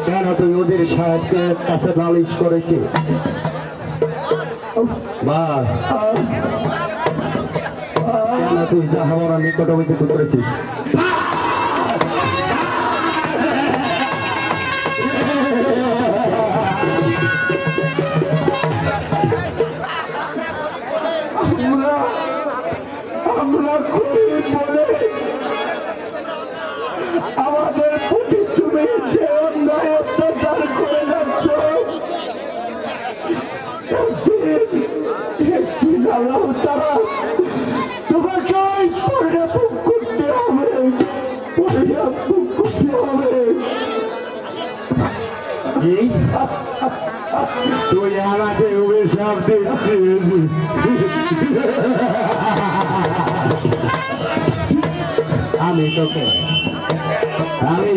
কেন তুই ওদের সাহেবদের কাছে নালিশ করেছিস? বা কেন তুই জাহাবরা নিকট হইতে করেছিস? আমরা খুবই বলে আমাদের প্রতি তুমি যে অন্যায় অত্যাচার করে যাচ্ছ, তারা তোমাকে পরিণাম করতে হবে, পরিণাম করতে হবে। তুই আমাকে অভিশাপ দিচ্ছিস? আমি তোকে আমি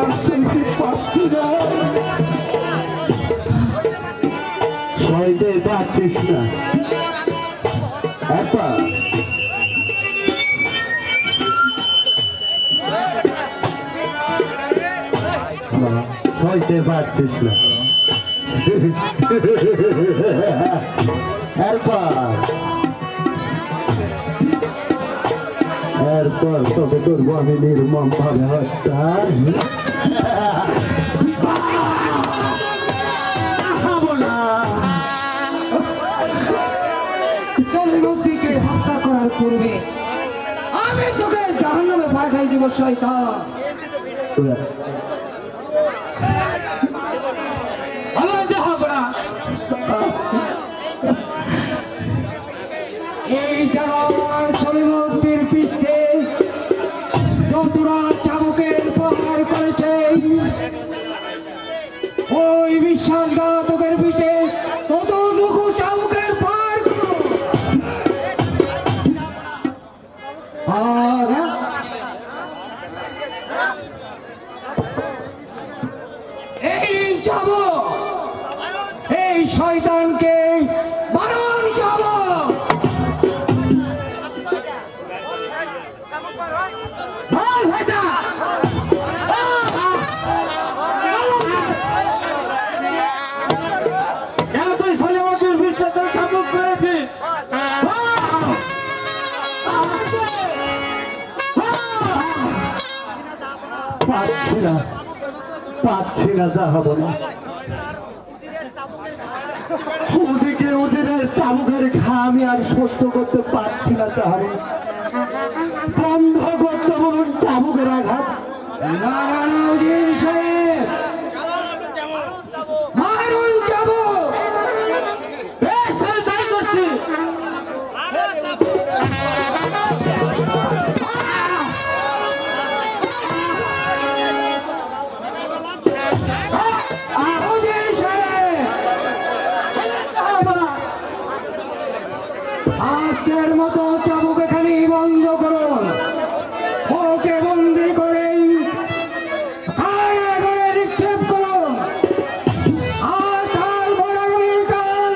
আর শুনতে পাচ্ছি না। সইতে পারছিস না? সইতে পারছিস না? এরপর তোকে করবো আমি নির্মম ভাবে হত্যা। জনমন্ত্রীকে হত্যা করার পূর্বে আমি তোকে জাহান্নামে পাঠাই দিব শয়তান। এই জানোয়ার জনমন্ত্রীর পৃষ্ঠে যতটা চাবুকের প্রহার করেছে, ওই বিশ্বাসঘাতকের পিঠে ততটুকু চাবুকের পার আর এই যাব এই শয়তানকে বারণ যাব। পাচ্ছি না যাবো না। ওদিকে ওদের চাবুকের ঘা আমি আর সহ্য করতে পারছি না। তাহলে বন্ধ করতে বলুন চাবুকের আঘাত। মারুন যাব। আজকের মতো চাবুক এখানেই বন্ধ করুন। ওকে বন্দি করেই কারাগারে নিক্ষেপ করুন। আর তারপর আগামীকাল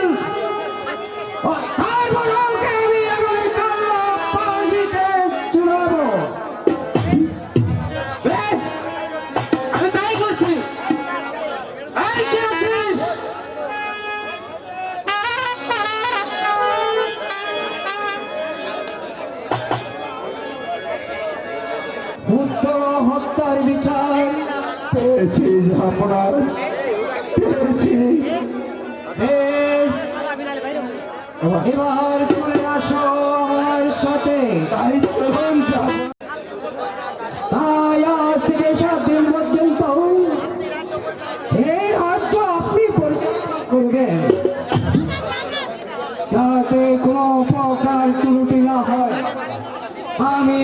আমি আগামীকাল ফাঁসিতে ঝুলাবো। আমি তাই করছি। উত্তর হত্যার বিচার পেয়েছি আপনার, পেয়েছি। এবার চলে আসো আমার সাথে। তাই আজ থেকে 7 দিন পর্যন্ত এই রাজ্য আপনি পরিচালনা করবেন, যাতে কোনো প্রকার ত্রুটি না হয়। আমি